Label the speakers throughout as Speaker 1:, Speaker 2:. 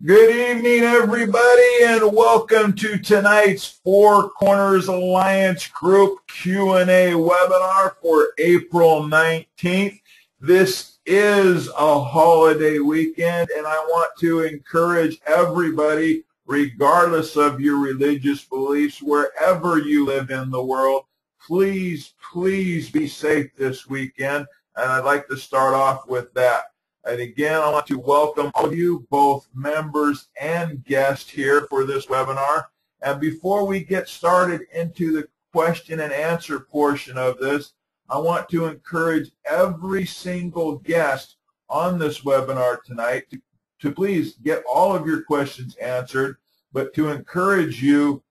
Speaker 1: Good evening, everybody, and welcome to tonight's Four Corners Alliance Group Q&A webinar for April 19th. This is a holiday weekend, and I want to encourage everybody, regardless of your religious beliefs, wherever you live in the world, please be safe this weekend, and I'd like to start off with that. And again, I want to welcome all of you, both members and guests here for this webinar. And before we get started into the question and answer portion of this, I want to encourage every single guest on this webinar tonight to please get all of your questions answered, but to encourage you,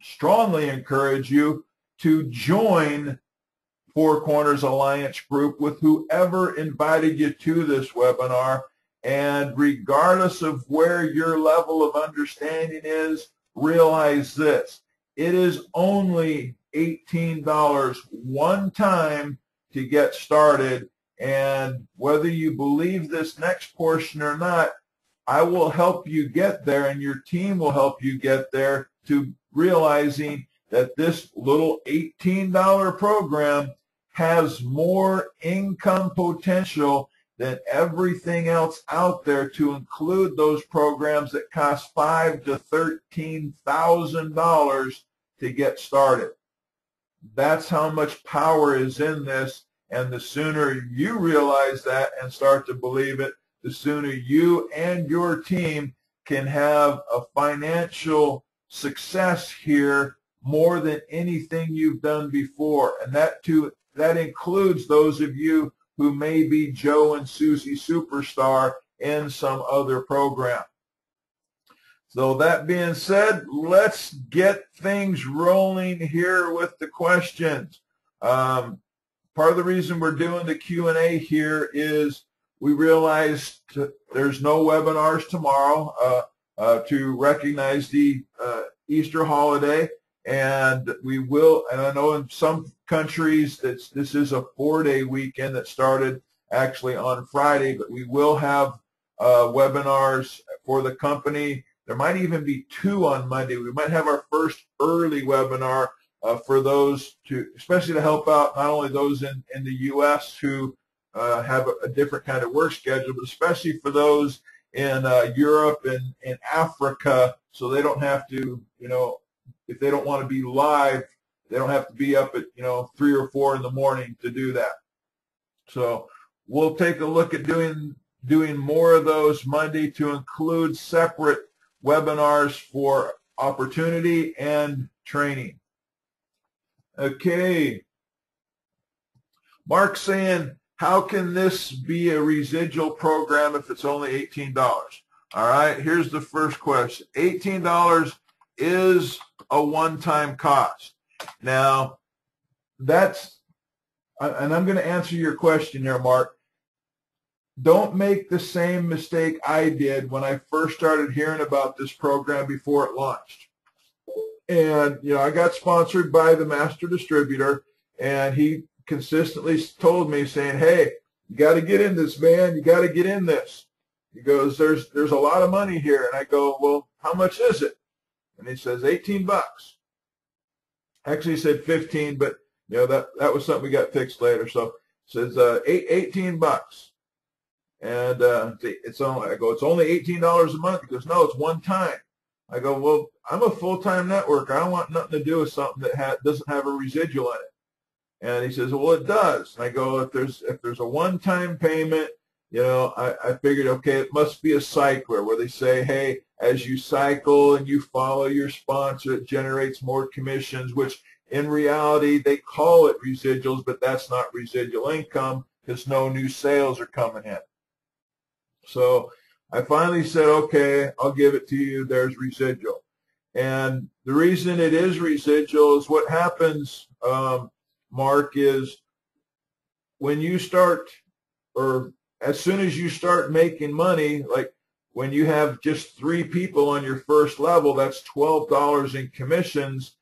Speaker 1: strongly encourage you, to join Four Corners Alliance Group with whoever invited you to this webinar. And regardless of where your level of understanding is, realize this: it is only $18 one time to get started. And whether you believe this next portion or not, I will help you get there, and your team will help you get there, to realizing that this little $18 program has more income potential than everything else out there, to include those programs that cost $5,000 to $13,000 to get started. That's how much power is in this, and the sooner you realize that and start to believe it, the sooner you and your team can have a financial success here more than anything you've done before. And that includes those of you who may be Joe and Susie Superstar in some other program. So that being said, let's get things rolling here with the questions. Part of the reason we're doing the Q&A here is we realized there's no webinars tomorrow to recognize the Easter holiday. And we will, and I know in some countries that this is a 4-day weekend that started actually on Friday, but we will have webinars for the company. There might even be 2 on Monday. We might have our first early webinar for those especially to help out not only those in the U.S. who have a different kind of work schedule, but especially for those in Europe and in Africa, so they don't have to, if they don't want to be live, they don't have to be up at 3 or 4 in the morning to do that. So we'll take a look at doing more of those Monday, to include separate webinars for opportunity and training. Okay. Mark saying, how can this be a residual program if it's only $18? All right, here's the first question. $18 is a one-time cost. Now, and I'm going to answer your question here, Mark. Don't make the same mistake I did when I first started hearing about this program before it launched. And, I got sponsored by the master distributor, and he consistently told me, saying, hey, you got to get in this, man. You got to get in this. He goes, there's a lot of money here. And I go, well, how much is it? And he says, $18. Actually, he said 15, but that was something we got fixed later. So it says $18. And I go, it's only $18 a month. He goes, no, it's one time. I go, well, I'm a full-time networker. I don't want nothing to do with something that doesn't have a residual in it. And he says, well, it does. And I go, if there's a one-time payment, I figured, okay, it must be a cycler where they say, hey, as you cycle and you follow your sponsor, it generates more commissions, which in reality, they call it residuals, but that's not residual income because no new sales are coming in. So I finally said, okay, I'll give it to you. There's residual. And the reason it is residual is what happens, Mark, is when you start, or as soon as you start making money, like when you have just 3 people on your first level, that's $12 in commissions.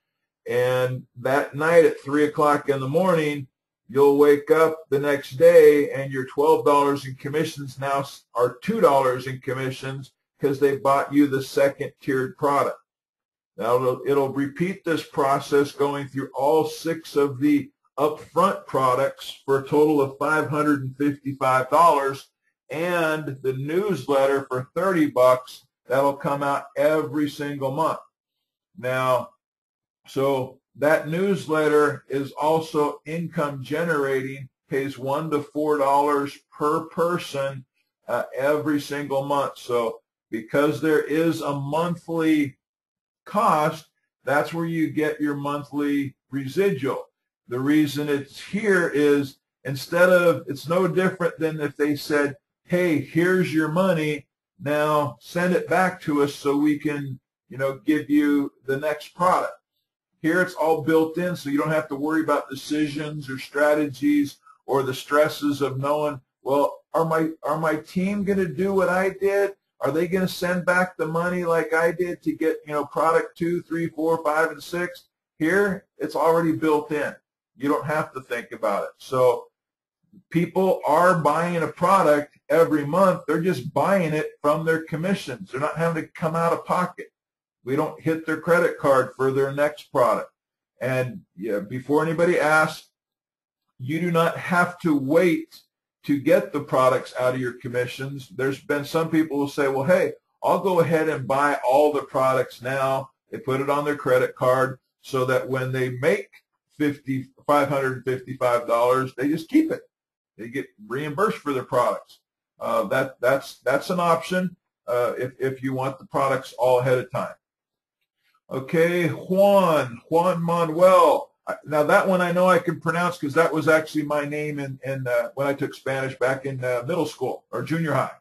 Speaker 1: And that night at 3 o'clock in the morning, you'll wake up the next day and your $12 in commissions now are $2 in commissions because they bought you the second tiered product. Now it'll repeat this process going through all 6 of the upfront products for a total of $555, and the newsletter for $30 that'll come out every single month. Now, so that newsletter is also income generating, pays $1 to $4 per person every single month. So because there is a monthly cost, that's where you get your monthly residual. The reason it's here is it's no different than if they said, hey, here's your money, now send it back to us so we can, give you the next product. Here it's all built in, so you don't have to worry about decisions or strategies or the stresses of knowing, well, are my team going to do what I did? Are they going to send back the money like I did to get, product 2, 3, 4, 5, and 6? Here, it's already built in. You don't have to think about it. So people are buying a product every month. They're just buying it from their commissions. They're not having to come out of pocket. We don't hit their credit card for their next product. And before anybody asks, you do not have to wait to get the products out of your commissions. There's been some people who say, well, hey, I'll go ahead and buy all the products now. They put it on their credit card so that when they make $555, they just keep it. They get reimbursed for their products. That's an option if you want the products all ahead of time. Okay, Juan Manuel. Now that one I know I can pronounce because that was actually my name when I took Spanish back in middle school or junior high.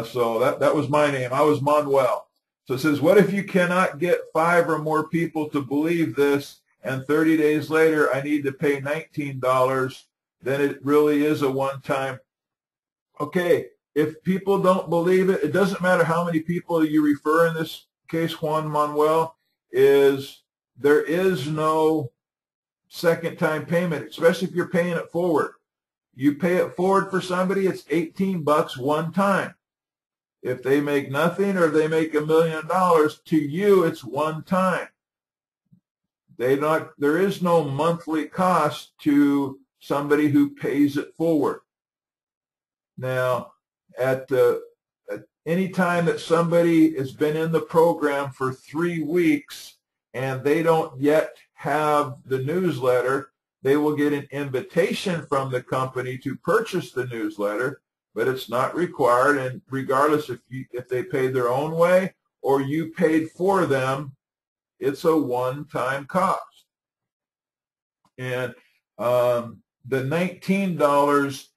Speaker 1: So that was my name. I was Manuel. So it says, what if you cannot get 5 or more people to believe this, and 30 days later I need to pay $19? Then it really is a one-time. Okay, if people don't believe it, it doesn't matter how many people you refer in this case, Juan Manuel, there is no second-time payment, especially if you're paying it forward. You pay it forward for somebody, it's $18 one time. If they make nothing or they make $1 million, to you it's one time. There is no monthly cost to somebody who pays it forward. Now, at any time that somebody has been in the program for 3 weeks and they don't yet have the newsletter, they will get an invitation from the company to purchase the newsletter, but it's not required. And regardless if they paid their own way or you paid for them, it's a one-time cost. And the $19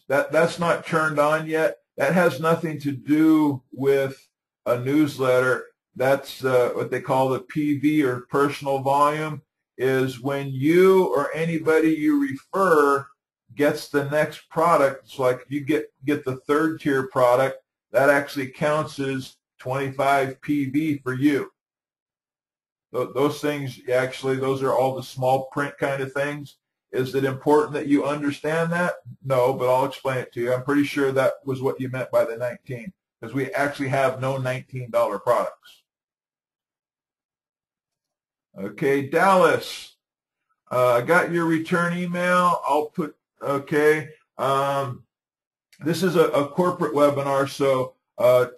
Speaker 1: that's not turned on yet. That has nothing to do with a newsletter. That's what they call the PV, or personal volume, is when you or anybody you refer gets the next product. It's like you get the 3rd tier product, that actually counts as 25 PV for you. Those things, actually, those are all the small print kind of things. Is it important that you understand that? No, but I'll explain it to you. I'm pretty sure that was what you meant by the 19, because we actually have no $19 products. Okay, Dallas, I got your return email. I'll put, okay. This is a corporate webinar, so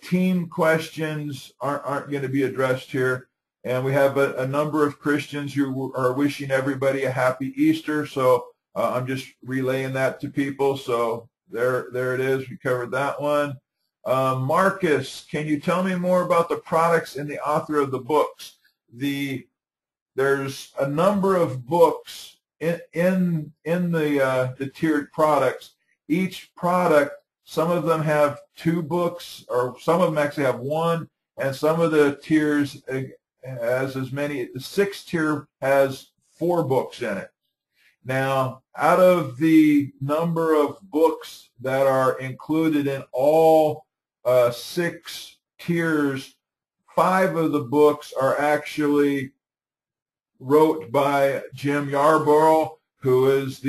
Speaker 1: team questions aren't going to be addressed here. And we have a number of Christians who are wishing everybody a happy Easter. So I'm just relaying that to people. So there it is. We covered that one. Marcus, can you tell me more about the products and the author of the books? There's a number of books in the tiered products. Each product, some of them have 2 books, or some of them actually have 1, and some of the tiers has as many. The 6th tier has 4 books in it. Now, out of the number of books that are included in all 6 tiers, 5 of the books are actually wrote by Jim Yarborough. who is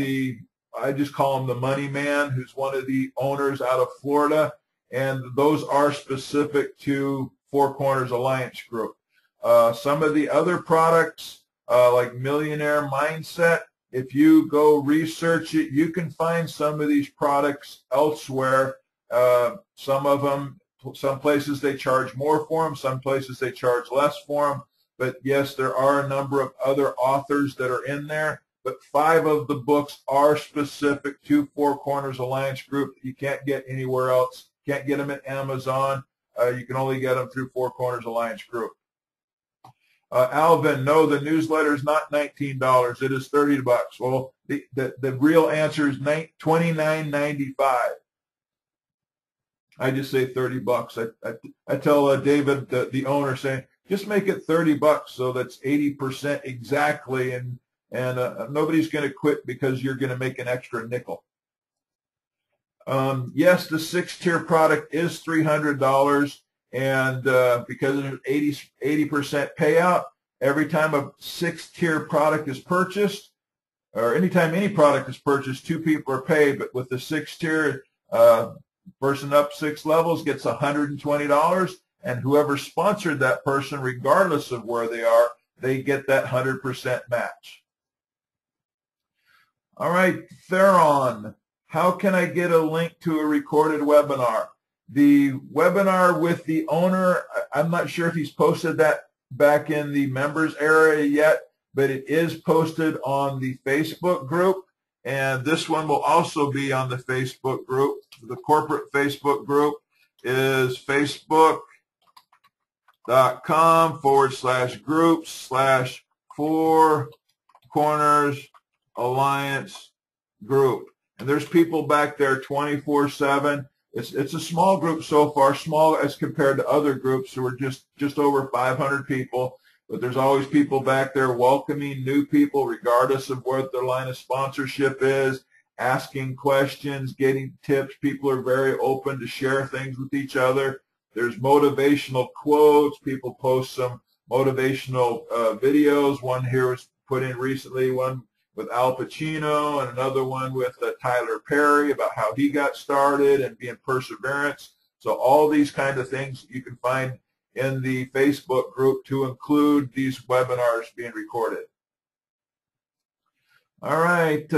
Speaker 1: I just call him the money man, who's one of the owners out of Florida, and those are specific to Four Corners Alliance Group. Some of the other products, like Millionaire Mindset, if you go research it, you can find some of these products elsewhere. Some of them, some places they charge more for them, some places they charge less for them. But yes, there are a number of other authors that are in there. But 5 of the books are specific to Four Corners Alliance Group. You can't get anywhere else. Can't get them at Amazon. You can only get them through Four Corners Alliance Group. Alvin, no, the newsletter is not $19. It is $30. Well, the real answer is $29.95. I just say $30. I tell David, the owner, saying just make it $30, so that's 80% exactly, and nobody's going to quit because you're going to make an extra nickel. Yes, the 6-tier product is $300. And because of 80% payout, every time a 6-tier product is purchased, or anytime any product is purchased, 2 people are paid. But with the 6-tier, person up 6 levels gets $120, and whoever sponsored that person, regardless of where they are, they get that 100% match. All right, Theron, how can I get a link to a recorded webinar? The webinar with the owner, I'm not sure if he's posted that back in the members area yet, but it is posted on the Facebook group, and this one will also be on the Facebook group. The corporate Facebook group is facebook.com/groups/Four Corners Alliance Group. And there's people back there 24/7. It's a small group so far, small as compared to other groups who are just over 500 people. But there's always people back there welcoming new people, regardless of what their line of sponsorship is, asking questions, getting tips. People are very open to share things with each other. There's motivational quotes. People post some motivational videos. One here was put in recently, one with Al Pacino, and another one with Tyler Perry about how he got started and being perseverance. So all these kind of things you can find in the Facebook group, to include these webinars being recorded. All right,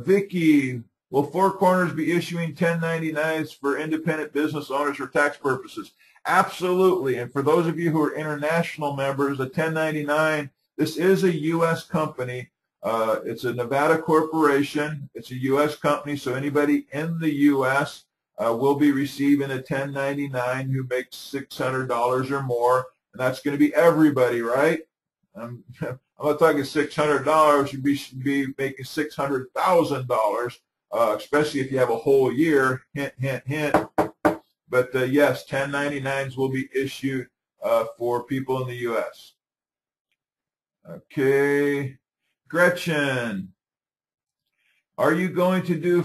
Speaker 1: Vicki, will Four Corners be issuing 1099s for independent business owners for tax purposes? Absolutely. And for those of you who are international members, a 1099, this is a U.S. company. It's a Nevada corporation. It's a U.S. company, so anybody in the U.S. Will be receiving a 1099 who makes $600 or more, and that's going to be everybody, right? I'm not talking $600. You should be making $600,000, especially if you have a whole year. Hint, hint, hint. But yes, 1099s will be issued for people in the U.S. Okay. Gretchen, are you going to do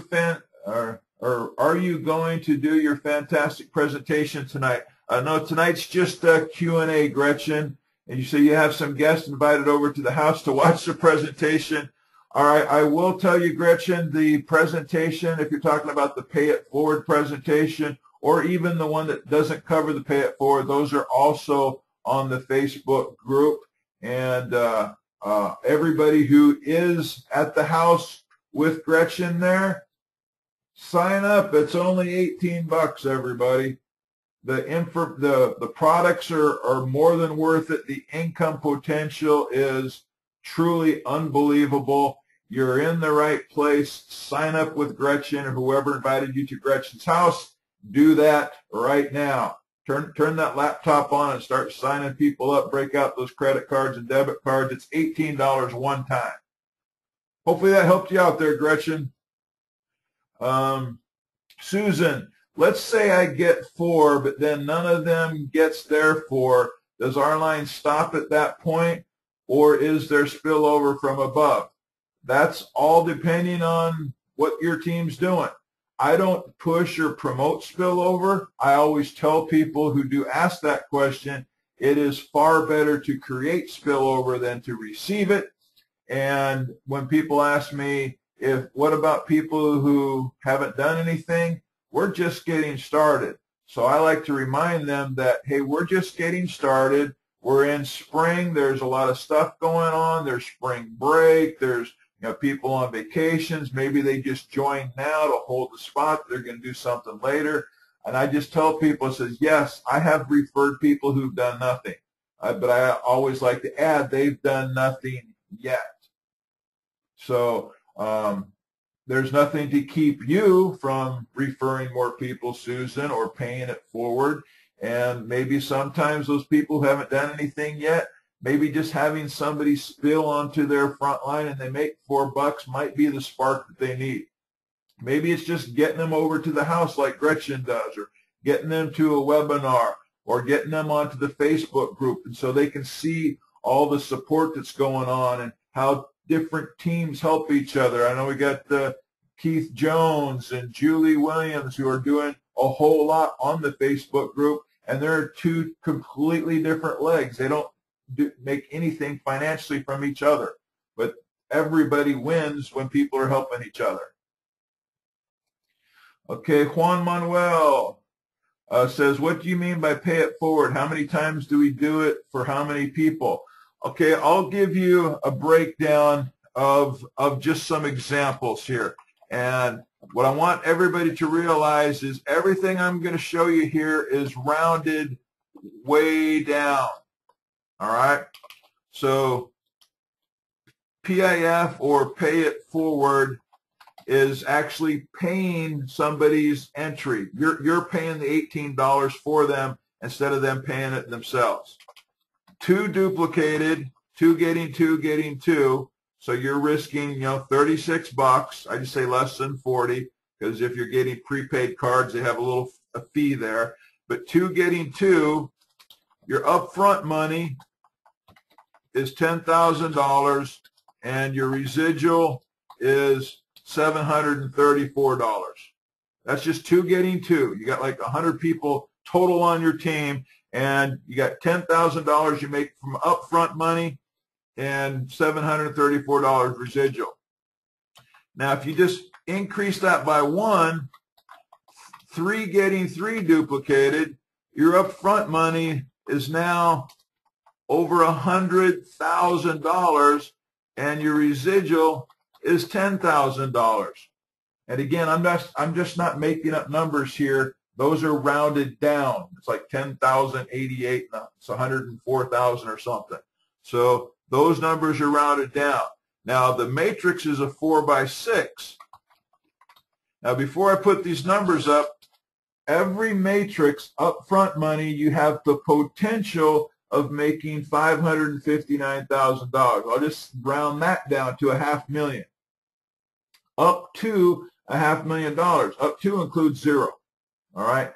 Speaker 1: are you going to do your fantastic presentation tonight? No, tonight's just a Q&A, Gretchen. And you say you have some guests invited over to the house to watch the presentation. All right, I will tell you, Gretchen, the presentation, if you're talking about the Pay It Forward presentation, or even the one that doesn't cover the Pay It Forward, those are also on the Facebook group. And everybody who is at the house with Gretchen there, sign up. It's only $18, everybody. The products are more than worth it. The income potential is truly unbelievable. You're in the right place. Sign up with Gretchen or whoever invited you to Gretchen's house. Do that right now. Turn that laptop on and start signing people up. Break out those credit cards and debit cards. It's $18 one time. Hopefully that helped you out there, Gretchen. Susan, let's say I get 4, but then none of them gets their 4. Does our line stop at that point, or is there spillover from above? That's all depending on what your team's doing. I don't push or promote spillover. I always tell people who do ask that question, it is far better to create spillover than to receive it. And when people ask me, what about people who haven't done anything? We're just getting started. So I like to remind them that, hey, we're just getting started. We're in spring. There's a lot of stuff going on. There's spring break. There's people on vacations. Maybe they just joined now to hold the spot. They're going to do something later. And I just tell people, yes, I have referred people who've done nothing. But I always like to add, they've done nothing yet. So there's nothing to keep you from referring more people, Susan, or paying it forward. And maybe sometimes those people who haven't done anything yet, maybe just having somebody spill onto their front line and they make $4 might be the spark that they need. Maybe it's just getting them over to the house like Gretchen does, or getting them to a webinar, or getting them onto the Facebook group, and so they can see all the support that's going on and how different teams help each other. I know we got Keith Jones and Julie Williams who are doing a whole lot on the Facebook group, and they're two completely different legs. They don't make anything financially from each other, but everybody wins when people are helping each other. Okay, Juan Manuel says, what do you mean by pay it forward? How many times do we do it for how many people? Okay, I'll give you a breakdown of just some examples here. And what I want everybody to realize is everything I'm going to show you here is rounded way down. All right? So PIF, or pay it forward, is actually paying somebody's entry. You're paying the $18 for them instead of them paying it themselves. 2 duplicated, 2 getting 2 getting 2. So you're risking, $36. I just say less than 40, because if you're getting prepaid cards, they have a fee there. But 2 getting 2, your upfront money is $10,000, and your residual is $734. That's just 2 getting 2. You got like 100 people total on your team, and you got $10,000 you make from upfront money and $734 residual. Now, if you just increase that by 1, 3 getting 3 duplicated, your upfront money is now over $100,000, and your residual is $10,000. And again, I'm just not making up numbers here. Those are rounded down. It's like 10,088. It's 104,000 or something. So those numbers are rounded down. Now the matrix is a 4x6. Now before I put these numbers up, every matrix upfront money, you have the potential of making $559,000. I'll just round that down to $500,000. Up to $500,000. Up to includes 0. All right.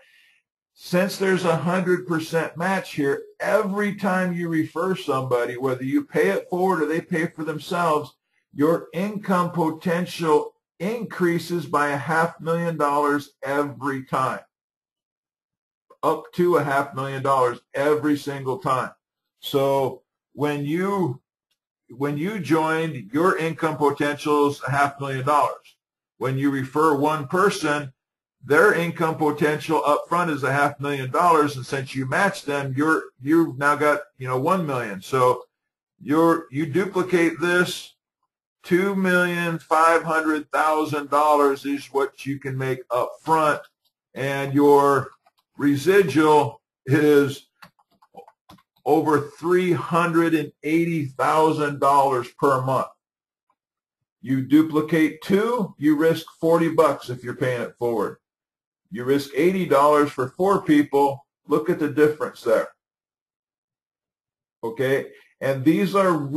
Speaker 1: Since there's 100% match here, every time you refer somebody, whether you pay it forward or they pay for themselves, your income potential increases by $500,000 every time. Up to $500,000 every single time. So when you joined, your income potential is $500,000. When you refer one person, their income potential up front is $500,000, and since you match them, you've now got $1 million. So you duplicate this, $2,500,000 is what you can make up front, and your residual is over $380,000 per month. You duplicate 2, you risk $40 if you're paying it forward. You risk $80 for 4 people. Look at the difference there. Okay, and these are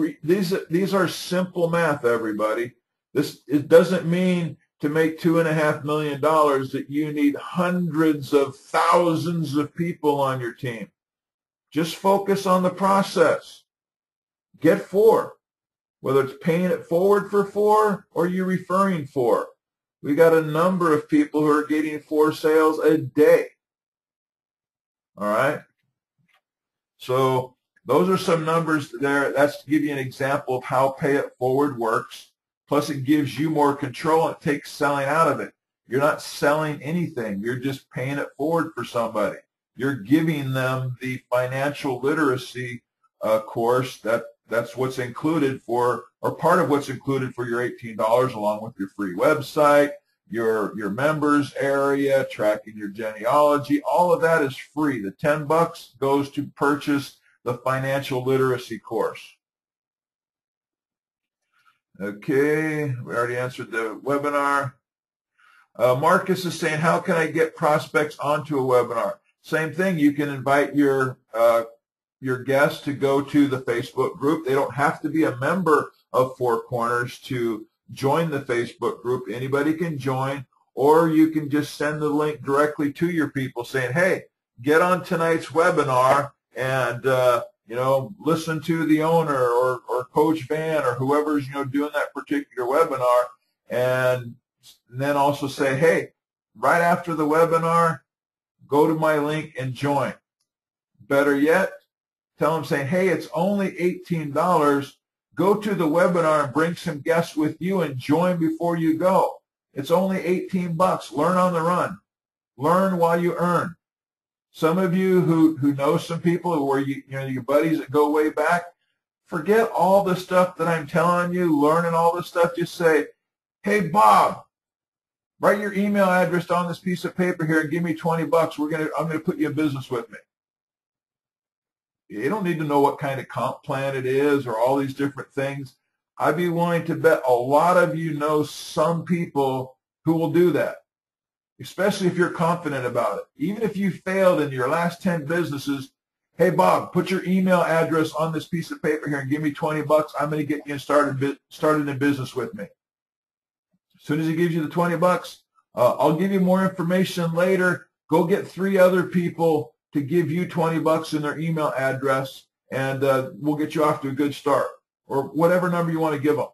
Speaker 1: simple math, everybody. It doesn't mean to make $2.5 million that you need hundreds of thousands of people on your team. Just focus on the process. Get 4, whether it's paying it forward for 4 or you're referring 4. We got a number of people who are getting 4 sales a day. All right. So Those are some numbers there. That's to give you an example of how Pay It Forward works. Plus, it gives you more control and it takes selling out of it. You're not selling anything. You're just paying it forward for somebody. You're giving them the financial literacy course. That's what's included for, or part of what's included for your $18, along with your free website, your members area, tracking your genealogy. All of that is free. The $10 goes to purchase the financial literacy course. Okay, we already answered the webinar. Marcus is saying, how can I get prospects onto a webinar? Same thing. You can invite your guests to go to the Facebook group. They don't have to be a member of Four Corners to join the Facebook group. Anybody can join, or you can just send the link directly to your people saying, hey, get on tonight's webinar and listen to the owner or Coach Van or whoever's doing that particular webinar, and then also say, hey, right after the webinar, go to my link and join. Better yet, tell them, saying, hey, it's only $18. Go to the webinar and bring some guests with you and join before you go. It's only $18. Learn on the run. Learn while you earn. Some of you who know some people where your buddies that go way back, forget all the stuff that I'm telling you, learning all this stuff. Just say, hey, Bob, write your email address on this piece of paper here and give me $20. I'm gonna put you in business with me. You don't need to know what kind of comp plan it is or all these different things. I'd be willing to bet a lot of you know some people who will do that, especially if you're confident about it. Even if you failed in your last 10 businesses, hey, Bob, put your email address on this piece of paper here and give me $20. I'm going to get you started in business with me. As soon as he gives you the $20, I'll give you more information later. Go get 3 other people to give you $20 in their email address, and we'll get you off to a good start, or whatever number you want to give them.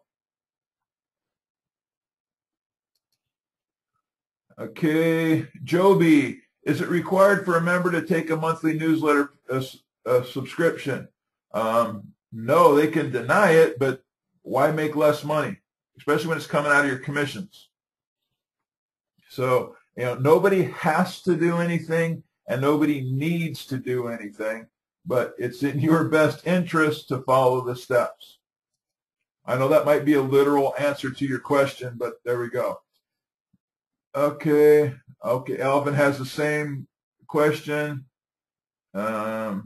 Speaker 1: Okay, Joby, is it required for a member to take a monthly newsletter subscription? No, they can deny it, but why make less money, especially when it's coming out of your commissions? So, nobody has to do anything, and nobody needs to do anything, but it's in your best interest to follow the steps. I know that might be a literal answer to your question, but there we go. Okay, Alvin has the same question. So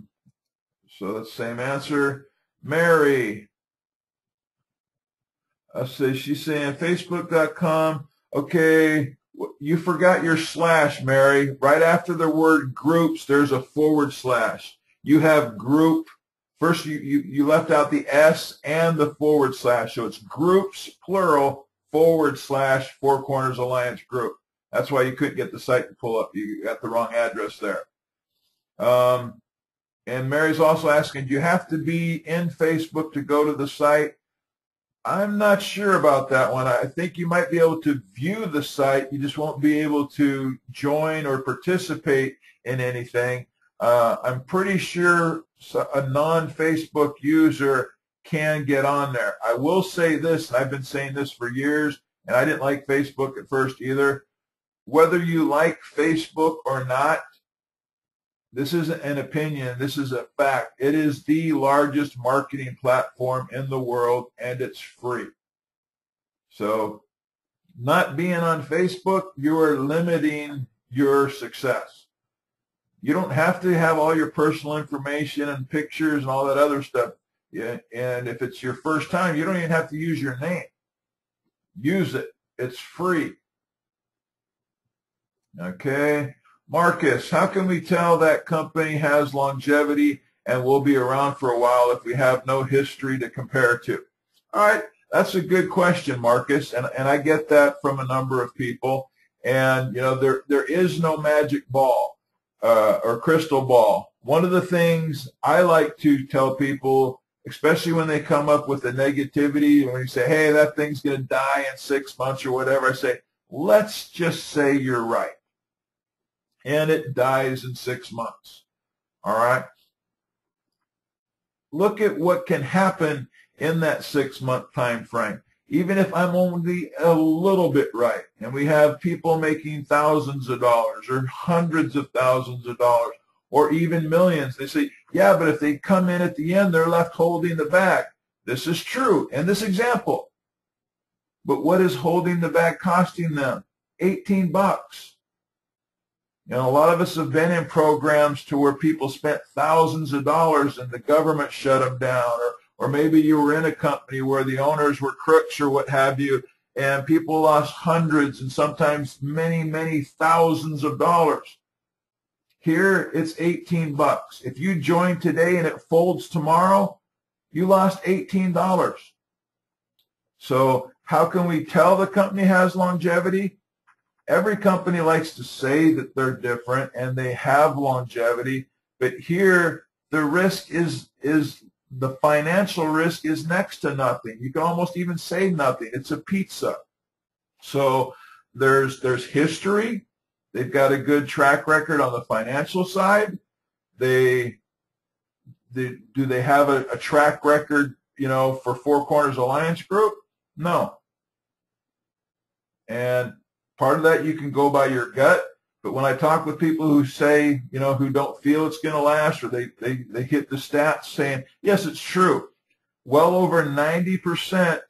Speaker 1: that's the same answer. Mary, she's saying Facebook.com. Okay, you forgot your slash, Mary. Right after the word groups, there's a /. You have group. First, you left out the S and the /. So it's groups, plural, / Four Corners Alliance Group. That's why you couldn't get the site to pull up. You got the wrong address there. And Mary's also asking, do you have to be in Facebook to go to the site? I'm not sure about that one. I think you might be able to view the site. You just won't be able to join or participate in anything. I'm pretty sure a non-Facebook user can get on there. I will say this, and I've been saying this for years, and I didn't like Facebook at first either. Whether you like Facebook or not, this isn't an opinion, this is a fact. It is the largest marketing platform in the world, and it's free. So not being on Facebook, you are limiting your success. You don't have to have all your personal information and pictures and all that other stuff. Yeah, and if it's your first time, you don't even have to use your name. Use it. It's free. Okay. Marcus, how can we tell that company has longevity and will be around for a while if we have no history to compare to? All right, that's a good question, Marcus, and I get that from a number of people. And, there is no magic ball or crystal ball. One of the things I like to tell people, especially when they come up with the negativity, when you say, hey, that thing's going to die in 6 months or whatever, I say, let's just say you're right. And it dies in 6 months. All right? look at what can happen in that 6-month time frame. Even if I'm only a little bit right, and we have people making thousands of dollars or hundreds of thousands of dollars or even millions, they say, yeah, but if they come in at the end, they're left holding the bag. This is true in this example. But what is holding the bag costing them? 18 bucks. You know, a lot of us have been in programs to where people spent thousands of dollars and the government shut them down, or maybe you were in a company where the owners were crooks or what have you, and people lost hundreds and sometimes many, many thousands of dollars. Here, it's 18 bucks. If you join today and it folds tomorrow, you lost $18. So how can we tell the company has longevity? Every company likes to say that they're different and they have longevity, but here the risk is the financial risk is next to nothing. You can almost even say nothing. It's a pizza. So there's history. They've got a good track record on the financial side. Do they have a track record, you know, for Four Corners Alliance Group? No. And part of that you can go by your gut. But when I talk with people who say, you know, who don't feel it's going to last, or they hit the stats saying, yes, it's true. Well over 90%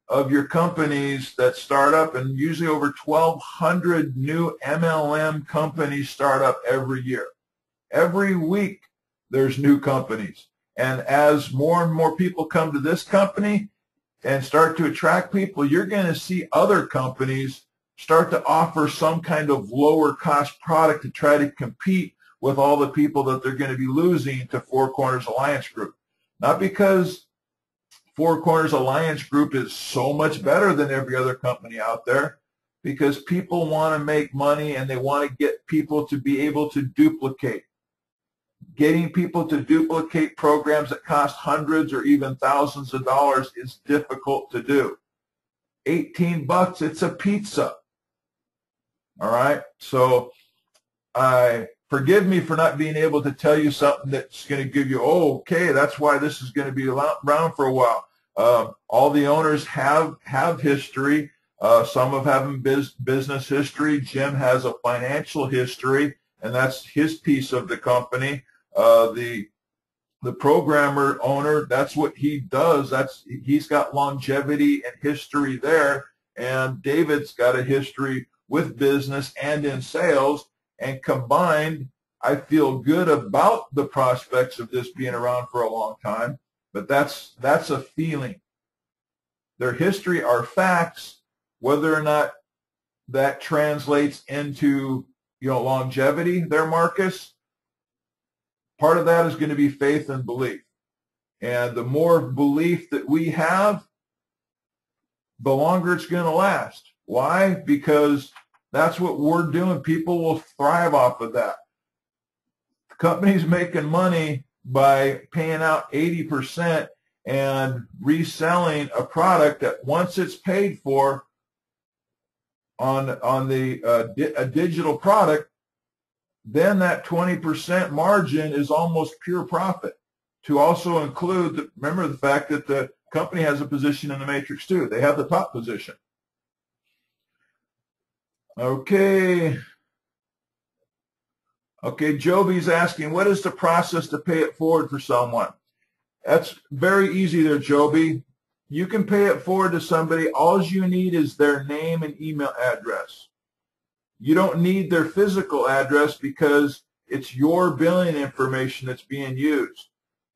Speaker 1: of your companies that start up, and usually over 1,200 new MLM companies start up every year. Every week there's new companies. And as more and more people come to this company and start to attract people, you're going to see other companies start to offer some kind of lower cost product to try to compete with all the people that they're going to be losing to Four Corners Alliance Group. Not because Four Corners Alliance Group is so much better than every other company out there, because people want to make money and they want to get people to be able to duplicate. Getting people to duplicate programs that cost hundreds or even thousands of dollars is difficult to do. 18 bucks, it's a pizza. All right, so forgive me for not being able to tell you something that's going to give you, oh, okay, that's why this is going to be around for a while. All the owners have history. Some of them have business history. Jim has a financial history, and that's his piece of the company. The programmer owner, that's what he does. He's got longevity and history there, and David's got a history with business and in sales, and combined, I feel good about the prospects of this being around for a long time, but that's a feeling. Their history are facts. Whether or not that translates into, you know, longevity there, Marcus, part of that is going to be faith and belief. And the more belief that we have, the longer it's going to last. Why? Because that's what we're doing. People will thrive off of that. The company's making money by paying out 80% and reselling a product that once it's paid for on a digital product, then that 20% margin is almost pure profit. To also include, remember the fact that the company has a position in the matrix too. They have the top position. Okay. Okay, Joby's asking, what is the process to pay it forward for someone? That's very easy there, Joby. You can pay it forward to somebody. All you need is their name and email address. You don't need their physical address because it's your billing information that's being used.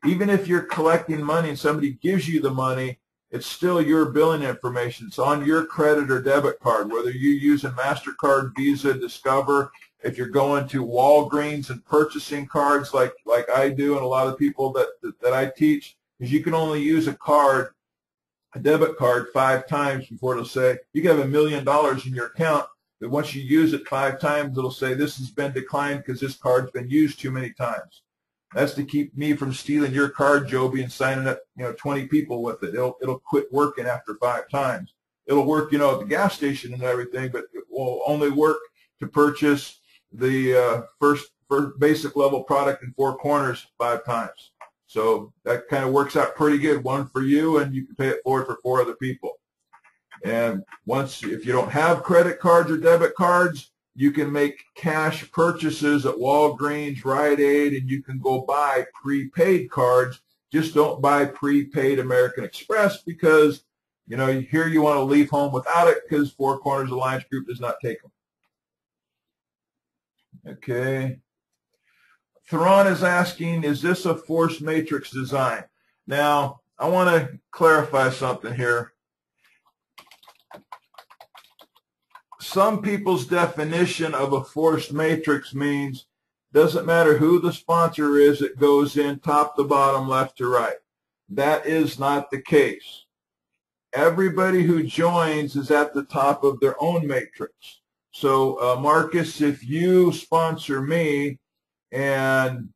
Speaker 1: Even if you're collecting money and somebody gives you the money, it's still your billing information. It's on your credit or debit card, whether you're using MasterCard, Visa, Discover. If you're going to Walgreens and purchasing cards like I do and a lot of people that I teach, because you can only use a debit card 5 times before it'll say, you can have $1 million in your account, but once you use it 5 times, it'll say this has been declined because this card's been used too many times. That's to keep me from stealing your card, Joby, and signing up, 20 people with it. It'll quit working after 5 times. It'll work, at the gas station and everything, but it will only work to purchase the first basic level product in Four Corners 5 times. So that kind of works out pretty good. One for you, and you can pay it forward for 4 other people. And once, if you don't have credit cards or debit cards, you can make cash purchases at Walgreens, Rite Aid, and you can go buy prepaid cards. Just don't buy prepaid American Express because, you know, here you want to leave home without it because Four Corners Alliance Group does not take them. Okay. Theron is asking, is this a forced matrix design? Now, I want to clarify something here. Some people's definition of a forced matrix means doesn't matter who the sponsor is, it goes in top to bottom, left to right. That is not the case. Everybody who joins is at the top of their own matrix. So Marcus, if you sponsor me and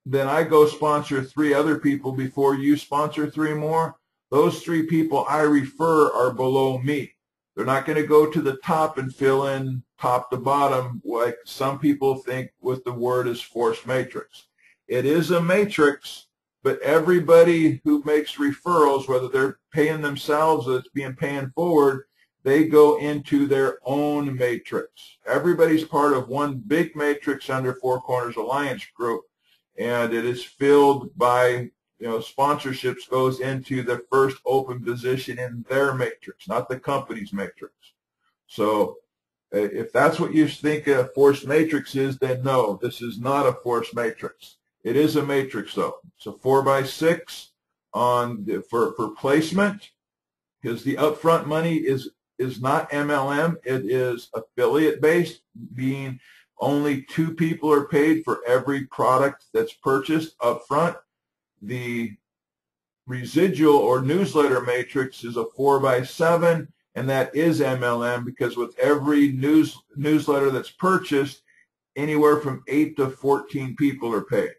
Speaker 1: then I go sponsor 3 other people before you sponsor 3 more, those 3 people I refer are below me. They're not going to go to the top and fill in top to bottom like some people think with the word is forced matrix. It is a matrix, but everybody who makes referrals, whether they're paying themselves or it's being paying forward, they go into their own matrix. Everybody's part of one big matrix under Four Corners Alliance Group, and it is filled by, you know, sponsorships goes into the first open position in their matrix, not the company's matrix. So if that's what you think a forced matrix is, then no, this is not a forced matrix. It is a matrix, though. It's a 4x6 on for placement, because the upfront money is not MLM. It is affiliate-based, being only 2 people are paid for every product that's purchased upfront. The residual or newsletter matrix is a 4x7, and that is MLM because with every newsletter that's purchased, anywhere from 8 to 14 people are paid.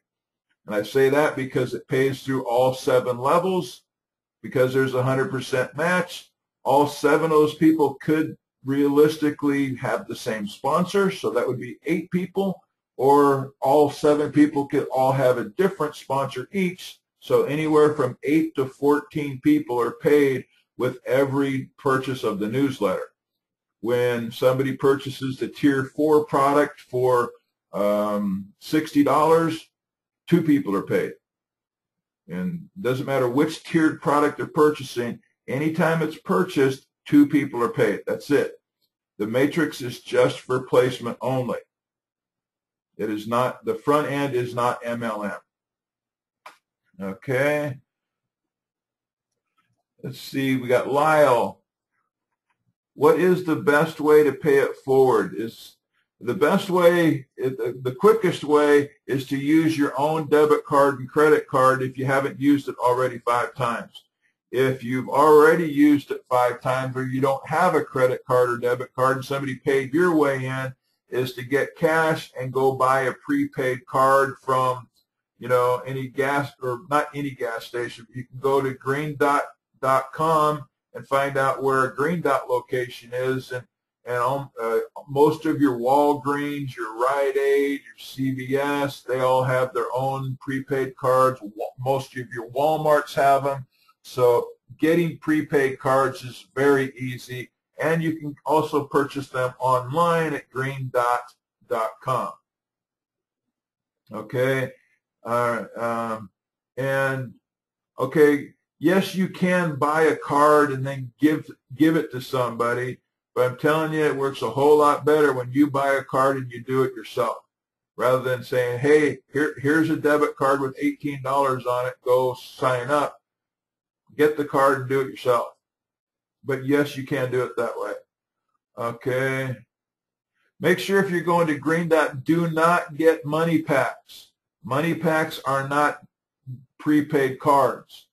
Speaker 1: And I say that because it pays through all 7 levels. Because there's a 100% match, all 7 of those people could realistically have the same sponsor, so that would be 8 people, or all 7 people could all have a different sponsor each, so anywhere from 8 to 14 people are paid with every purchase of the newsletter. When somebody purchases the Tier 4 product for $60, 2 people are paid. And it doesn't matter which tiered product they're purchasing, anytime it's purchased, 2 people are paid. That's it. The matrix is just for placement only. It is not, the front end is not MLM. Okay. Let's see, we got Lyle. What is the best way to pay it forward? Is the best way, the quickest way is to use your own debit card and credit card if you haven't used it already 5 times. If you've already used it 5 times or you don't have a credit card or debit card and somebody paid your way in, is to get cash and go buy a prepaid card from, you know, any gas, or not any gas station. You can go to greendot.com and find out where a Green Dot location is, and most of your Walgreens, your Rite Aid, your CVS, they all have their own prepaid cards. Most of your Walmarts have them. So getting prepaid cards is very easy, and you can also purchase them online at greendot.com. Okay, and okay, yes, you can buy a card and then give it to somebody. But I'm telling you, it works a whole lot better when you buy a card and you do it yourself, rather than saying, hey, here's a debit card with $18 on it, go sign up. Get the card and do it yourself. But yes, you can do it that way. Okay. Make sure if you're going to Green Dot, do not get money packs. Money packs are not prepaid cards.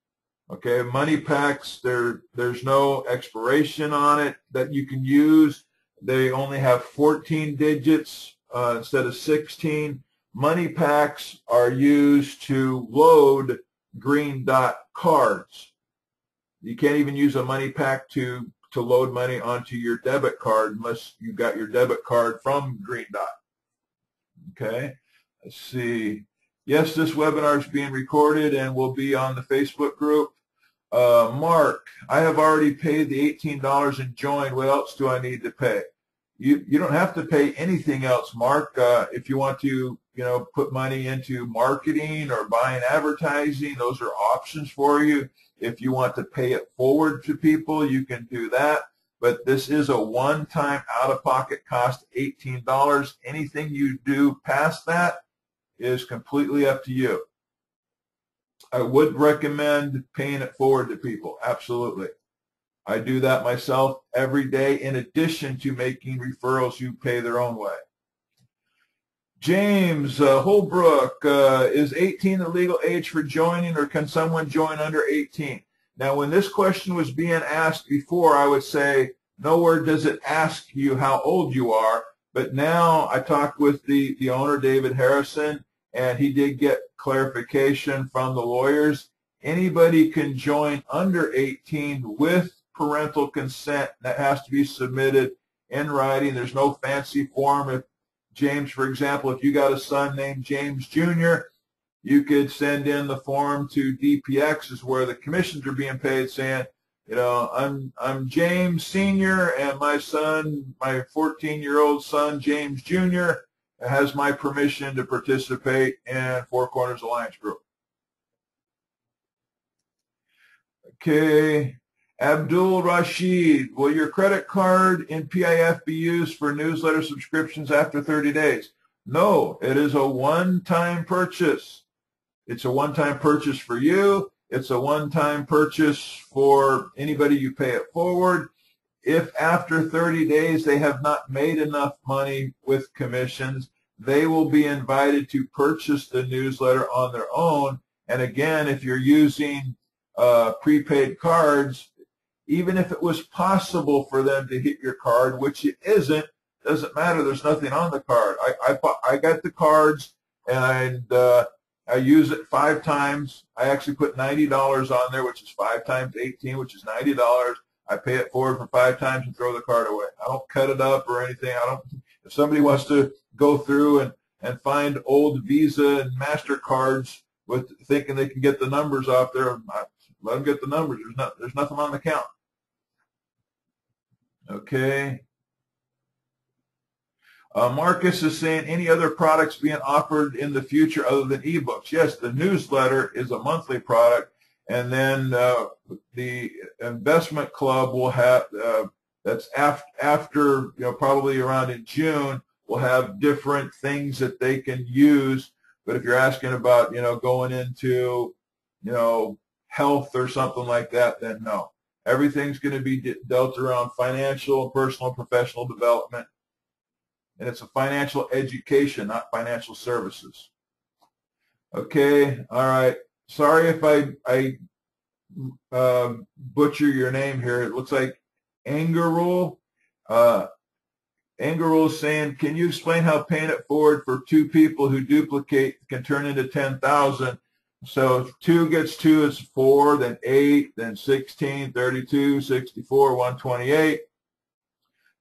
Speaker 1: Okay, money packs, there's no expiration on it that you can use. They only have 14 digits instead of 16. Money packs are used to load Green Dot cards. You can't even use a money pack to load money onto your debit card unless you got your debit card from Green Dot. Okay, let's see. Yes, this webinar is being recorded and will be on the Facebook group. Mark, I have already paid the $18 and joined. What else do I need to pay? You don't have to pay anything else, Mark. If you want to, put money into marketing or buying advertising, those are options for you. If you want to pay it forward to people, you can do that. But this is a one-time out-of-pocket cost, $18. Anything you do past that is completely up to you. I would recommend paying it forward to people, absolutely. I do that myself every day in addition to making referrals who pay their own way. James Holbrook, is 18 the legal age for joining, or can someone join under 18? Now, when this question was being asked before, I would say nowhere does it ask you how old you are, but now I talked with the owner, David Harrison, and he did get clarification from the lawyers. Anybody can join under 18 with parental consent. That has to be submitted in writing. There's no fancy form. If James, for example, if you got a son named James Jr., you could send in the form to DPX, is where the commissions are being paid, saying, I'm James Sr. and my son, my 14-year-old son, James Jr., has my permission to participate in Four Corners Alliance Group. Okay. Abdul Rashid, will your credit card in PIF be used for newsletter subscriptions after 30 days? No, it is a one-time purchase. It's a one-time purchase for you. It's a one-time purchase for anybody you pay it forward. If after 30 days they have not made enough money with commissions, they will be invited to purchase the newsletter on their own. And again, if you're using prepaid cards, even if it was possible for them to hit your card, which it isn't, doesn't matter. There's nothing on the card. I got the cards, and I use it 5 times. I actually put $90 on there, which is 5 times 18, which is $90. I pay it forward for 5 times and throw the card away. I don't cut it up or anything. If somebody wants to go through and find old Visa and MasterCards with thinking they can get the numbers off there, let them get the numbers. There's nothing on the account. Okay. Marcus is saying, any other products being offered in the future other than ebooks? Yes, the newsletter is a monthly product, and then the investment club will have, that's after, probably around in June, will have different things that they can use. But if you're asking about, going into, health or something like that, then no. Everything's going to be dealt around financial, personal, and professional development. And it's a financial education, not financial services. Okay, all right. Sorry if I butcher your name here. It looks like Angarul. Angarul is saying, can you explain how paying it forward for 2 people who duplicate can turn into 10,000? So 2 gets 2 is 4, then 8, then 16, 32, 64, 128.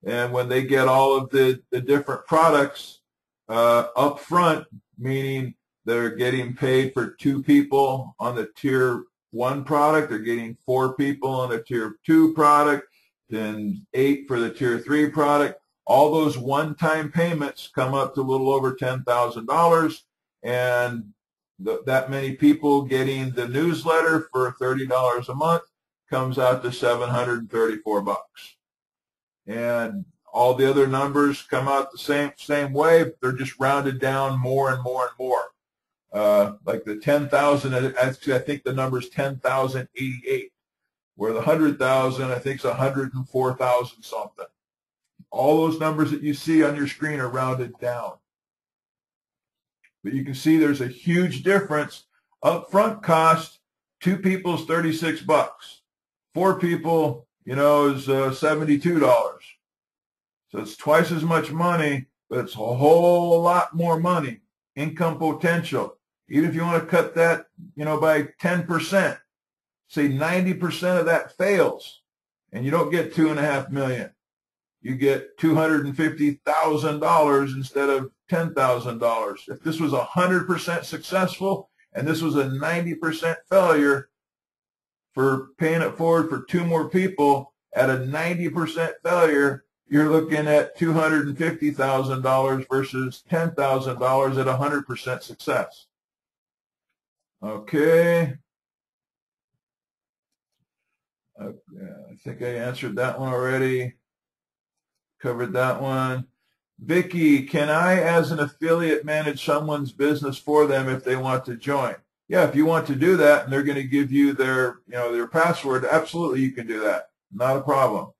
Speaker 1: And when they get all of the different products up front, meaning they're getting paid for 2 people on the Tier 1 product, they're getting 4 people on the Tier 2 product, then 8 for the Tier 3 product. All those one-time payments come up to a little over $10,000, and that many people getting the newsletter for $30 a month comes out to $734. And all the other numbers come out the same way. They're just rounded down more and more and more. Like the 10,000, actually, I think the number is 10,088, where the 100,000, I think, is 104,000 something. All those numbers that you see on your screen are rounded down. But you can see there's a huge difference. Upfront cost, 2 people is $36. 4 people, is $72. So it's twice as much money, but it's a whole lot more money. Income potential. Even if you want to cut that, by 10%, say 90% of that fails, and you don't get $2.5 million. you get $250,000 instead of $10,000. If this was 100% successful and this was a 90% failure for paying it forward for 2 more people, at a 90% failure, you're looking at $250,000 versus $10,000 at 100% success. Okay. I think I answered that one already. Covered that one. Vicky, can I, as an affiliate, manage someone's business for them if they want to join? Yeah, if you want to do that and they're going to give you their, their password, absolutely you can do that. Not a problem.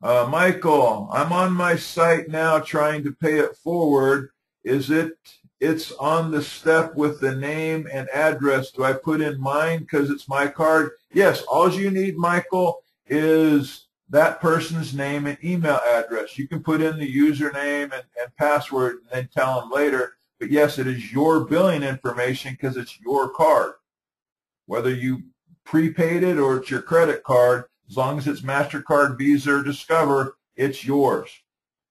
Speaker 1: Michael, I'm on my site now trying to pay it forward. It's on the step with the name and address. Do I put in mine because it's my card? Yes, all you need, Michael, is that person's name and email address. You can put in the username and password and then tell them later. But yes, it is your billing information because it's your card. Whether you prepaid it or it's your credit card, as long as it's MasterCard, Visa, or Discover, it's yours.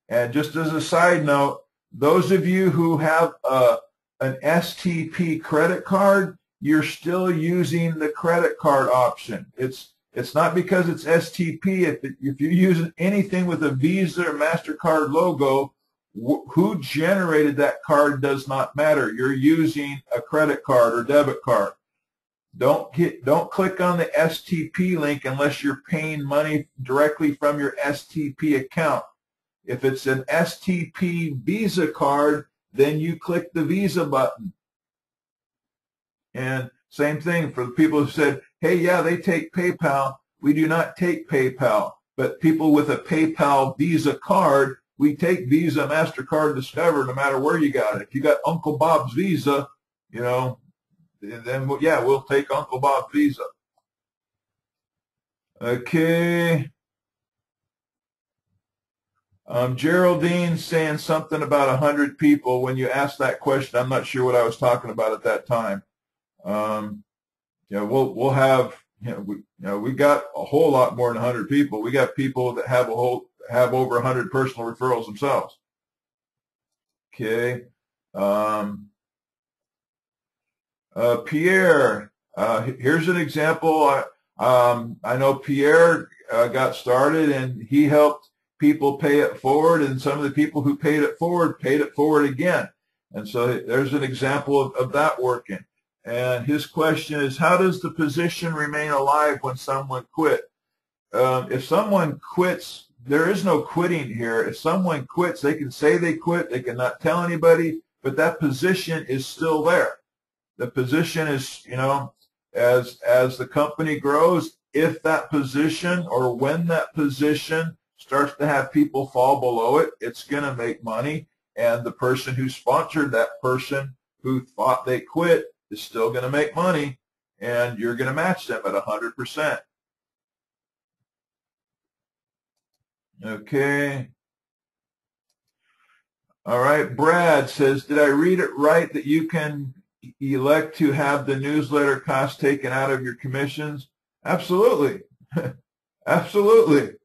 Speaker 1: And just as a side note, those of you who have an STP credit card, you're still using the credit card option. It's not because it's STP. If you're using anything with a Visa or MasterCard logo, who generated that card does not matter. You're using a credit card or debit card. Don't click on the STP link unless you're paying money directly from your STP account. If it's an STP Visa card, then you click the Visa button. And same thing for the people who said, hey, yeah, they take PayPal. We do not take PayPal. But people with a PayPal Visa card, we take Visa, MasterCard, Discover, no matter where you got it. If you got Uncle Bob's Visa, then, yeah, we'll take Uncle Bob's Visa. Okay. Geraldine saying something about 100 people. When you asked that question, I'm not sure what I was talking about at that time. We'll have, we got a whole lot more than 100 people. We got people that have over 100 personal referrals themselves. Okay. Pierre, here's an example. I know Pierre got started and he helped people pay it forward, and some of the people who paid it forward again. And so there's an example of that working. And his question is, how does the position remain alive when someone quit? If someone quits, there is no quitting here. If someone quits, they can say they quit, they cannot tell anybody, but that position is still there. The position is, as the company grows, if that position or when that position starts to have people fall below it, it's going to make money. And the person who sponsored that person who thought they quit is still going to make money, and you're going to match them at 100%. Okay. All right. Brad says, did I read it right that you can elect to have the newsletter cost taken out of your commissions? Absolutely. Absolutely.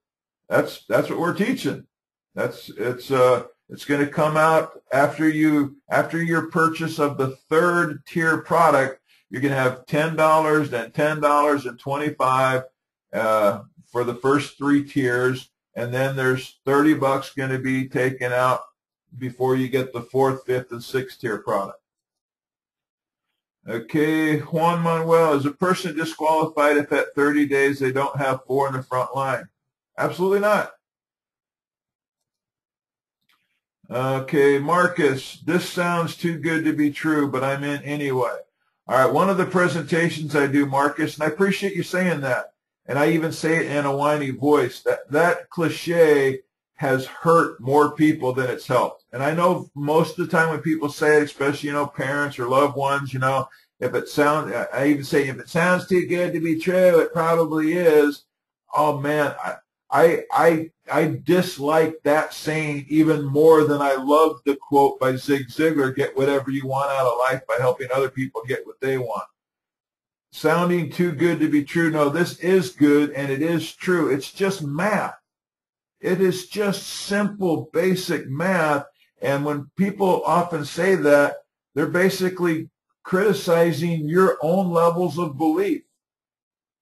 Speaker 1: That's what we're teaching. It's going to come out after your purchase of the 3rd tier product. You're going to have $10, then $10 and $25 for the first 3 tiers, and then there's $30 going to be taken out before you get the 4th, 5th, and 6th tier product. Okay, Juan Manuel, is a person disqualified if at 30 days they don't have 4 in the front line? Absolutely not. Okay, Marcus, this sounds too good to be true, but I'm in anyway. All right, one of the presentations I do, Marcus, and I appreciate you saying that, and I even say it in a whiny voice, that cliche has hurt more people than it's helped. And I know most of the time when people say it, especially, parents or loved ones, if it sounds, I even say, if it sounds too good to be true, it probably is. Oh man, I dislike that saying even more than I love the quote by Zig Ziglar, get whatever you want out of life by helping other people get what they want. Sounding too good to be true. No, this is good and it is true. It's just math. It is just simple, basic math. And when people often say that, they're basically criticizing your own levels of belief.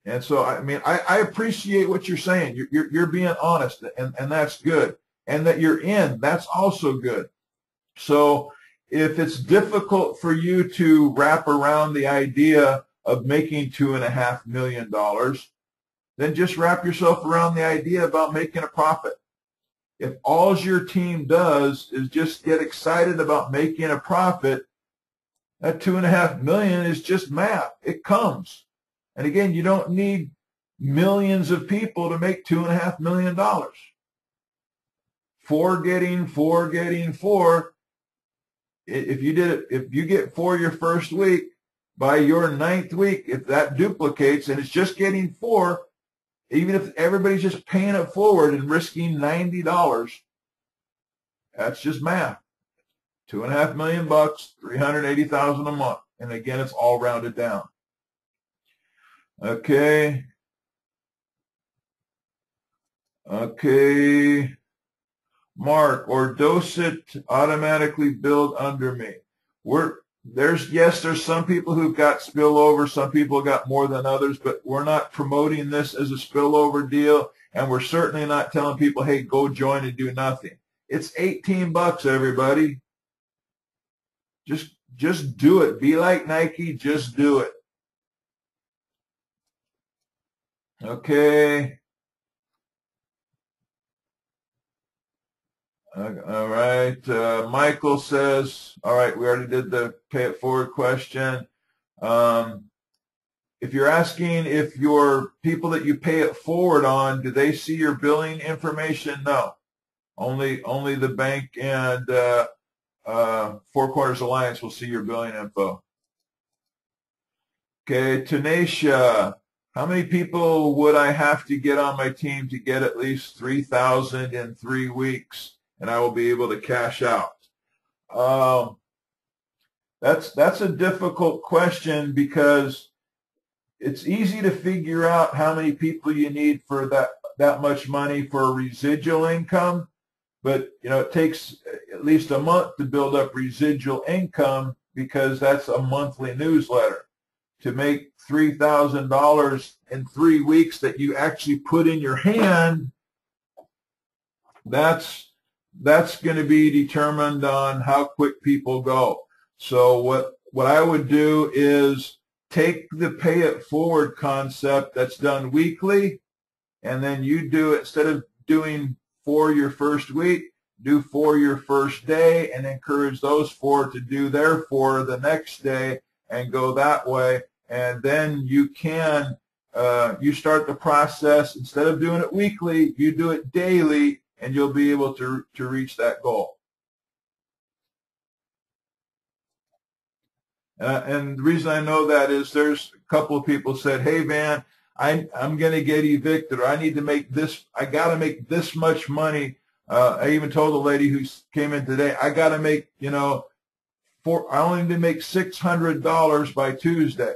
Speaker 1: And so, I mean, I appreciate what you're saying. You're being honest, and that's good. And that you're in, that's also good. So if it's difficult for you to wrap around the idea of making $2.5 million, then just wrap yourself around the idea about making a profit. If all your team does is just get excited about making a profit, that $2.5 million is just math. It comes. And again, you don't need millions of people to make $2.5 million. Four getting four. If you get four your first week, by your 9th week, if that duplicates and it's just getting four, even if everybody's just paying it forward and risking $90, that's just math. $2.5 million, $380,000 a month. And again, it's all rounded down. Okay. Mark, or Docet automatically build under me. There's some people who've got spillover, some people got more than others, but we're not promoting this as a spillover deal, and we're certainly not telling people, hey, go join and do nothing. It's $18, everybody. Just do it. Be like Nike, just do it. Okay. All right. Michael says, all right, we already did the pay it forward question. If you're asking if your people that you pay it forward on, do they see your billing information? No. Only the bank and Four Corners Alliance will see your billing info. Okay, Tanisha, how many people would I have to get on my team to get at least 3,000 in 3 weeks? And I will be able to cash out. That's a difficult question because it's easy to figure out how many people you need for that much money for residual income, but it takes at least a month to build up residual income because that's a monthly newsletter. To make $3,000 in 3 weeks that you actually put in your hand, that's going to be determined on how quick people go. So what I would do is take the pay it forward concept that's done weekly, and then you do it, instead of doing 4 your first week, do 4 your first day, and encourage those 4 to do their 4 the next day and go that way. And then you can, you start the process, instead of doing it weekly, you do it daily, and you'll be able to reach that goal. And the reason I know that is there's a couple of people said, hey, Van, I'm going to get evicted, or I need to make this, I got to make this much money. I even told the lady who came in today, I got to make, I only need to make $600 by Tuesday.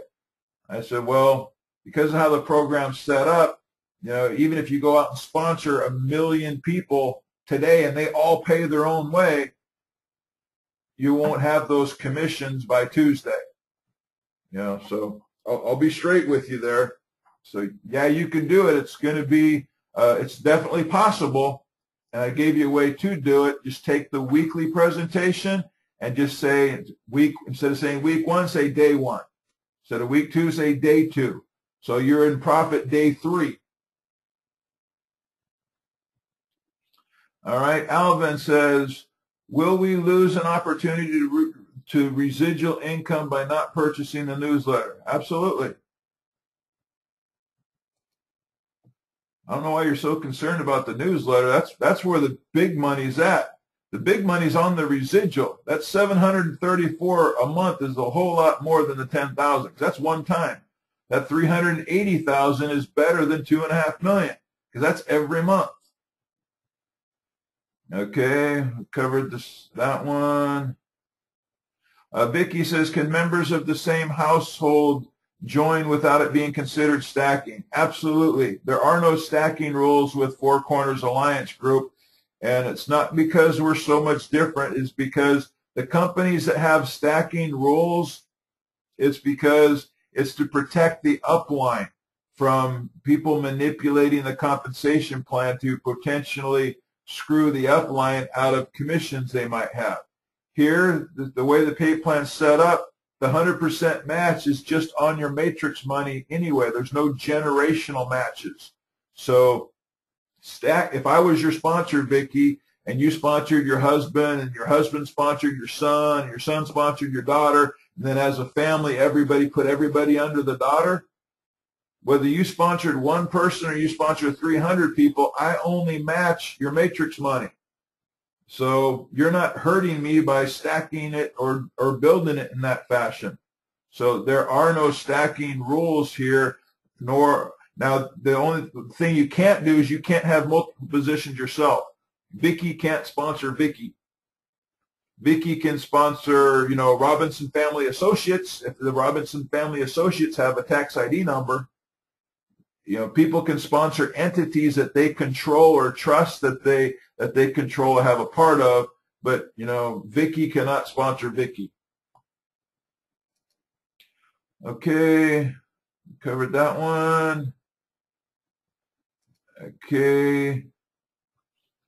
Speaker 1: I said, well, because of how the program's set up, even if you go out and sponsor 1 million people today and they all pay their own way, you won't have those commissions by Tuesday. So I'll be straight with you there. So yeah, you can do it. It's going to be, it's definitely possible. And I gave you a way to do it. Just take the weekly presentation and just say instead of saying week 1, say day 1. Instead of week 2, say day 2. So you're in profit day 3. All right, Alvin says, will we lose an opportunity to residual income by not purchasing the newsletter? Absolutely. I don't know why you're so concerned about the newsletter. That's where the big money's at. The big money's on the residual. That $734 a month is a whole lot more than the $10,000. That's one time. That $380,000 is better than $2.5 million because that's every month. Okay, covered that one. Vicky says, can members of the same household join without it being considered stacking? Absolutely. There are no stacking rules with Four Corners Alliance Group, and it's not because we're so much different. It's because the companies that have stacking rules, it's because it's to protect the upline from people manipulating the compensation plan to potentially screw the upline out of commissions they might have. Here, the way the pay plan's set up, the 100% match is just on your matrix money anyway. There's no generational matches. So if I was your sponsor, Vicki, and you sponsored your husband, and your husband sponsored your son, and your son sponsored your daughter, and then as a family, everybody put everybody under the daughter, whether you sponsored one person or you sponsored 300 people, I only match your matrix money. So you're not hurting me by stacking it or building it in that fashion. So there are no stacking rules here, nor now the only thing you can't do is you can't have multiple positions yourself. Vicki can't sponsor Vicki. Vicki can sponsor, Robinson Family Associates. If the Robinson Family Associates have a tax ID number, people can sponsor entities that they control or trust that they control or have a part of, but Vicki cannot sponsor Vicki. Okay, covered that one. Okay.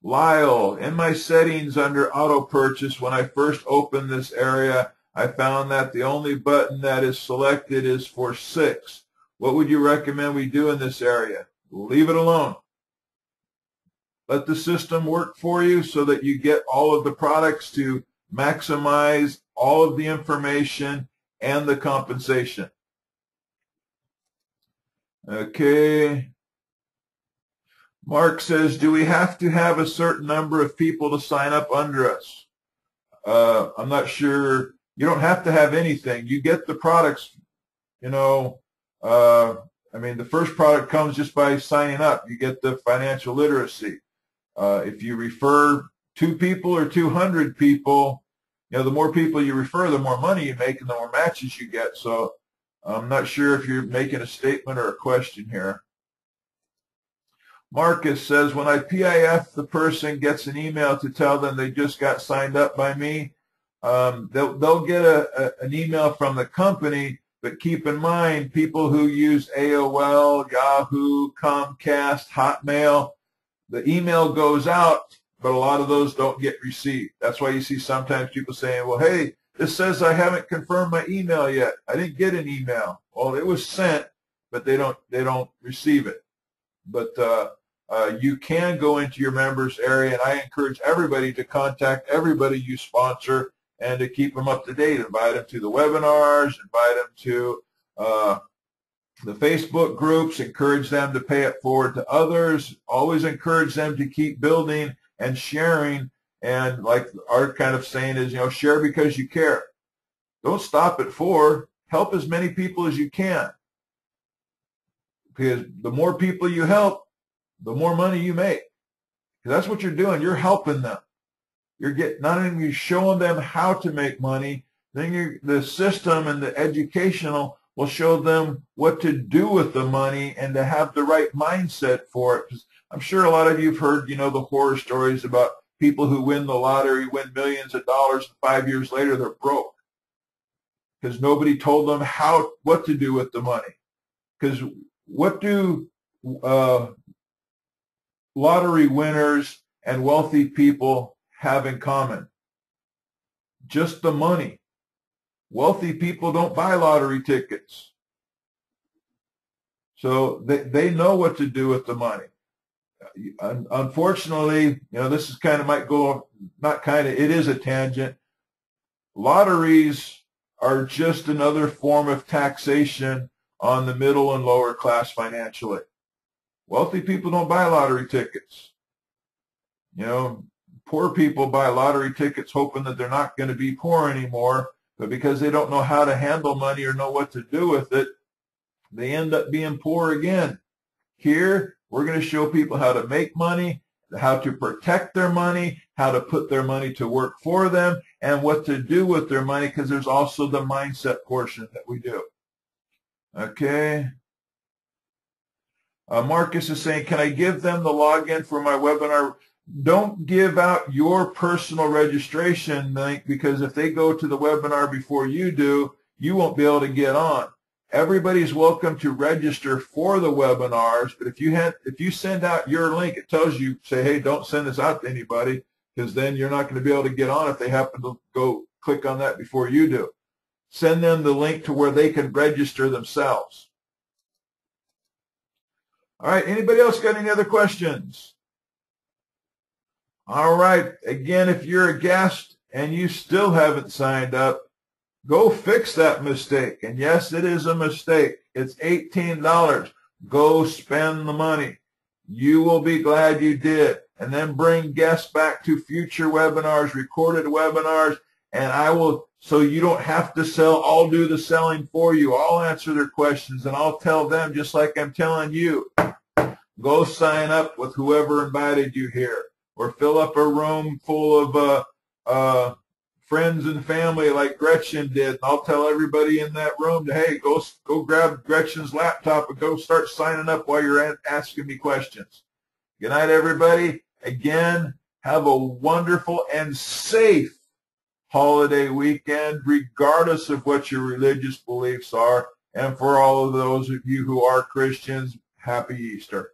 Speaker 1: Lyle, in my settings under auto purchase, when I first opened this area, I found that the only button that is selected is for 6. What would you recommend we do in this area? Leave it alone. Let the system work for you so that you get all of the products to maximize all of the information and the compensation. Okay. Mark says, do we have to have a certain number of people to sign up under us? I'm not sure. You don't have to have anything. You get the products, the first product comes just by signing up. You get the financial literacy. If you refer 2 people or 200 people, the more people you refer, the more money you make and the more matches you get. So I'm not sure if you're making a statement or a question here. Marcus says, when I PIF, the person gets an email to tell them they just got signed up by me. They'll get an email from the company, but keep in mind, people who use AOL, Yahoo, Comcast, Hotmail, the email goes out, but a lot of those don't get received. That's why you see sometimes people saying, well, hey, this says I haven't confirmed my email yet. I didn't get an email. Well, it was sent, but they don't receive it. But you can go into your members area, and I encourage everybody to contact everybody you sponsor and to keep them up to date. Invite them to the webinars, invite them to the Facebook groups, encourage them to pay it forward to others. Always encourage them to keep building and sharing. And like our kind of saying is, share because you care. Don't stop at 4. Help as many people as you can. Because the more people you help, the more money you make. Because that's what you're doing. You're helping them. You're not only showing them how to make money, then the system and the educational will show them what to do with the money and to have the right mindset for it. I'm sure a lot of you have heard, the horror stories about people who win the lottery, win millions of dollars, and 5 years later they're broke because nobody told them what to do with the money. Because what do lottery winners and wealthy people have in common? Just the money. Wealthy people don't buy lottery tickets. So they know what to do with the money. Unfortunately, this is it is a tangent. Lotteries are just another form of taxation on the middle and lower class financially. Wealthy people don't buy lottery tickets. Poor people buy lottery tickets hoping that they're not going to be poor anymore, but because they don't know how to handle money or know what to do with it, they end up being poor again. Here, we're going to show people how to make money, how to protect their money, how to put their money to work for them, and what to do with their money, because there's also the mindset portion that we do. Okay. Marcus is saying, can I give them the login for my webinar? Don't give out your personal registration link, because if they go to the webinar before you do, you won't be able to get on. Everybody's welcome to register for the webinars, but if you send out your link, it tells you, say, hey, don't send this out to anybody, because then you're not going to be able to get on if they happen to go click on that before you do. Send them the link to where they can register themselves. All right, anybody else got any other questions? All right, again, if you're a guest and you still haven't signed up, go fix that mistake. And yes, it is a mistake. It's $18. Go spend the money. You will be glad you did. And then bring guests back to future webinars, recorded webinars, and I will, so you don't have to sell, I'll do the selling for you. I'll answer their questions, and I'll tell them just like I'm telling you. Go sign up with whoever invited you here, or fill up a room full of friends and family like Gretchen did. And I'll tell everybody in that room to, hey, go grab Gretchen's laptop and go start signing up while you're asking me questions. Good night, everybody. Again, have a wonderful and safe holiday weekend, regardless of what your religious beliefs are. And for all of those of you who are Christians, happy Easter.